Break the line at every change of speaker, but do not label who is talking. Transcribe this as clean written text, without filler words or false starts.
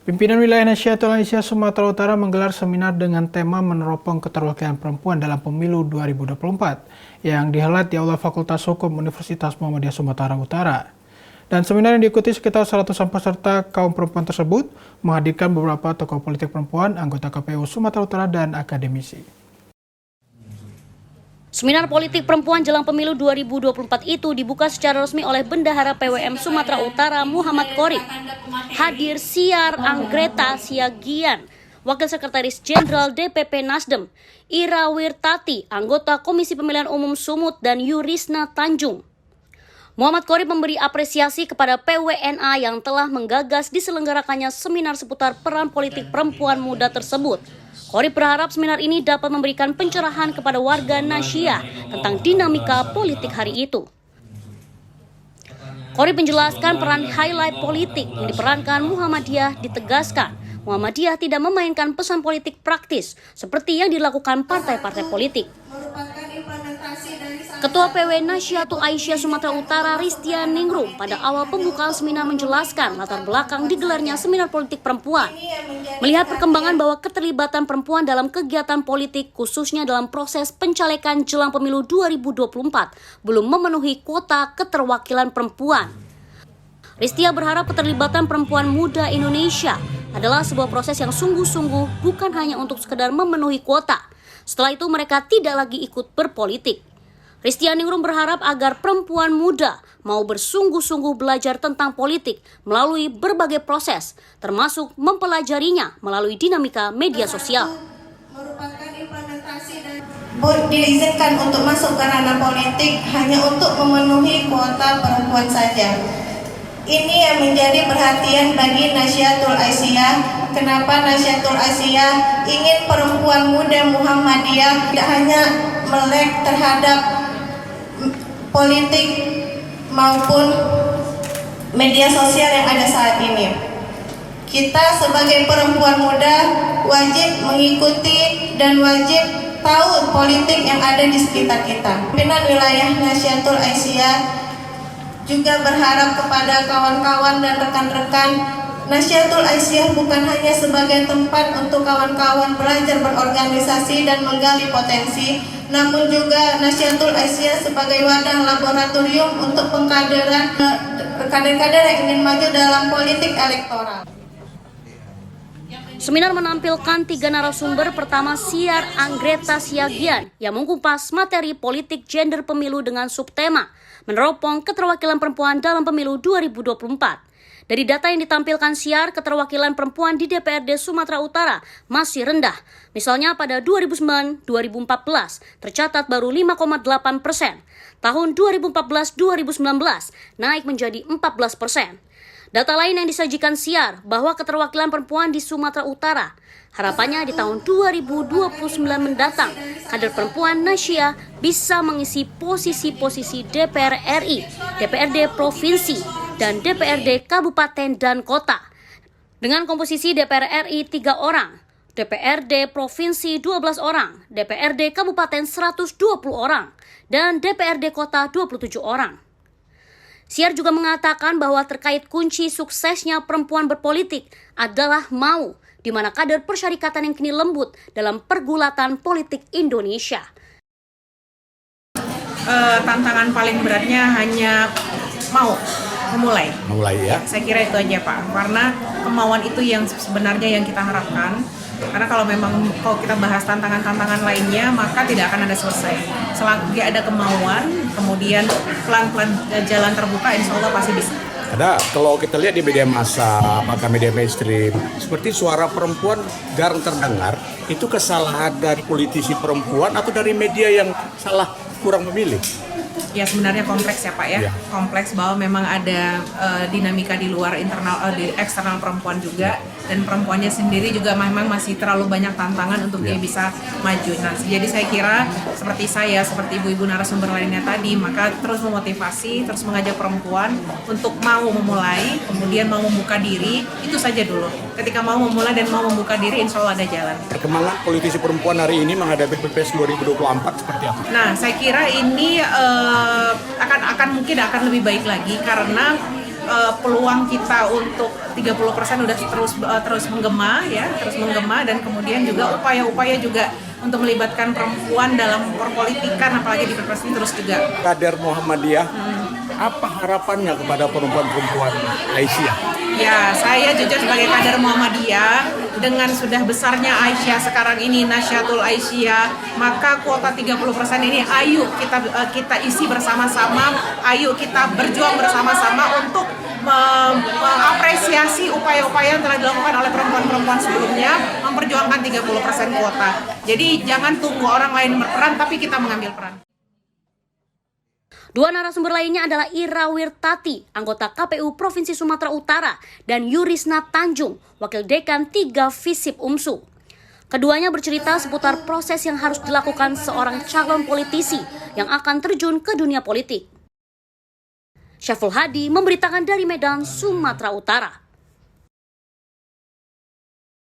Pimpinan Wilayah Nahdlatul Asia Sumatera Utara menggelar seminar dengan tema meneropong keterwakilan perempuan dalam pemilu 2024 yang dihelat di Aula Fakultas Hukum Universitas Muhammadiyah Sumatera Utara. Dan seminar yang diikuti sekitar 100-an peserta kaum perempuan tersebut menghadirkan beberapa tokoh politik perempuan, anggota KPU Sumatera Utara, dan akademisi.
Seminar politik perempuan jelang pemilu 2024 itu dibuka secara resmi oleh Bendahara PWM Sumatera Utara Muhammad Qorib. Hadir Siar Anggreta Siagian, Wakil Sekretaris Jenderal DPP Nasdem, Ira Wirtati, anggota Komisi Pemilihan Umum Sumut, dan Yurisna Tanjung. Muhammad Qorib memberi apresiasi kepada PWNA yang telah menggagas diselenggarakannya seminar seputar peran politik perempuan muda tersebut. Qorib berharap seminar ini dapat memberikan pencerahan kepada warga Nahdlatul tentang dinamika politik hari itu. Qorib menjelaskan peran highlight politik yang diperankan Muhammadiyah ditegaskan. Muhammadiyah tidak memainkan pesan politik praktis seperti yang dilakukan partai-partai politik. Ketua PW Nahdlatul Aisyah Sumatera Utara Ristianingrum pada awal pembukaan seminar menjelaskan latar belakang digelarnya seminar politik perempuan. Melihat perkembangan bahwa keterlibatan perempuan dalam kegiatan politik khususnya dalam proses pencalekan jelang pemilu 2024 belum memenuhi kuota keterwakilan perempuan. Ristia berharap keterlibatan perempuan muda Indonesia adalah sebuah proses yang sungguh-sungguh bukan hanya untuk sekedar memenuhi kuota. Setelah itu mereka tidak lagi ikut berpolitik. Ristianingrum berharap agar perempuan muda mau bersungguh-sungguh belajar tentang politik melalui berbagai proses, termasuk mempelajarinya melalui dinamika media sosial.
Diizinkan untuk masuk ke ranah politik hanya untuk memenuhi kuota perempuan saja. Ini yang menjadi perhatian bagi Nahdlatul Asia. Kenapa Nahdlatul Asia ingin perempuan muda Muhammadiyah tidak hanya melek terhadap politik maupun media sosial yang ada saat ini. Kita sebagai perempuan muda wajib mengikuti dan wajib tahu politik yang ada di sekitar kita. Pimpinan Wilayah Nahdlatul Asia juga berharap kepada kawan-kawan dan rekan-rekan, Nahdlatul Asia bukan hanya sebagai tempat untuk kawan-kawan belajar berorganisasi dan menggali potensi, namun juga Nahdlatul Asia sebagai wadah laboratorium untuk pengkaderan kader-kader yang ingin maju dalam politik elektoral.
Seminar menampilkan 3 narasumber. Pertama, Siar Anggreta Siagian yang mengupas materi politik gender pemilu dengan subtema meneropong keterwakilan perempuan dalam pemilu 2024. Dari data yang ditampilkan Siar, keterwakilan perempuan di DPRD Sumatera Utara masih rendah. Misalnya pada 2009-2014 tercatat baru 5,8%. Tahun 2014-2019 naik menjadi 14%. Data lain yang disajikan Siar bahwa keterwakilan perempuan di Sumatera Utara harapannya di tahun 2029 mendatang kader perempuan Nahdlatul bisa mengisi posisi-posisi DPR RI, DPRD Provinsi, dan DPRD Kabupaten dan Kota. Dengan komposisi DPR RI 3 orang, DPRD Provinsi 12 orang, DPRD Kabupaten 120 orang, dan DPRD Kota 27 orang. Siar juga mengatakan bahwa terkait kunci suksesnya perempuan berpolitik adalah mau, di mana kader persyarikatan yang kini lembut dalam pergulatan politik Indonesia.
Tantangan paling beratnya hanya mau memulai
ya.
Saya kira itu aja Pak, karena kemauan itu yang sebenarnya yang kita harapkan. Karena kalau kita bahas tantangan-tantangan lainnya, maka tidak akan ada selesai. Selagi ada kemauan, kemudian pelan-pelan jalan terbuka, insya Allah pasti bisa.
Ada, kalau kita lihat di media massa, apakah media mainstream, seperti suara perempuan jarang terdengar, itu kesalahan dari politisi perempuan atau dari media yang salah kurang memilih?
Ya sebenarnya kompleks ya Pak ya. Kompleks bahwa memang ada dinamika di luar internal, di eksternal perempuan juga, dan perempuannya sendiri juga memang masih terlalu banyak tantangan untuk dia bisa maju. Nah, jadi saya kira seperti ibu-ibu narasumber lainnya tadi, maka terus memotivasi, terus mengajak perempuan untuk mau memulai, kemudian mau membuka diri, itu saja dulu. Ketika mau memulai dan mau membuka diri, insya Allah ada jalan.
Perkembangan politisi perempuan hari ini menghadapi Pilpres 2024 seperti apa?
Nah, saya kira ini akan lebih baik lagi karena peluang kita untuk 30% udah terus menggema ya, dan kemudian juga upaya-upaya juga untuk melibatkan perempuan dalam perpolitikan apalagi di Pilpres ini terus juga.
Kader Muhammadiyah, apa harapannya kepada perempuan-perempuan Aisyah?
Ya, saya jujur sebagai kader Muhammadiyah, dengan sudah besarnya Aisyah sekarang ini, Nasyatul Aisyah, maka kuota 30% ini ayo kita isi bersama-sama, ayo kita berjuang bersama-sama untuk mengapresiasi upaya-upaya yang telah dilakukan oleh perempuan-perempuan sebelumnya, memperjuangkan 30% kuota. Jadi jangan tunggu orang lain berperan, tapi kita mengambil peran.
Dua narasumber lainnya adalah Ira Wirtati, anggota KPU Provinsi Sumatera Utara, dan Yurisna Tanjung, Wakil Dekan 3 Visip UMSU. Keduanya bercerita seputar proses yang harus dilakukan seorang calon politisi yang akan terjun ke dunia politik. Syaful Hadi memberitakan dari Medan, Sumatera Utara.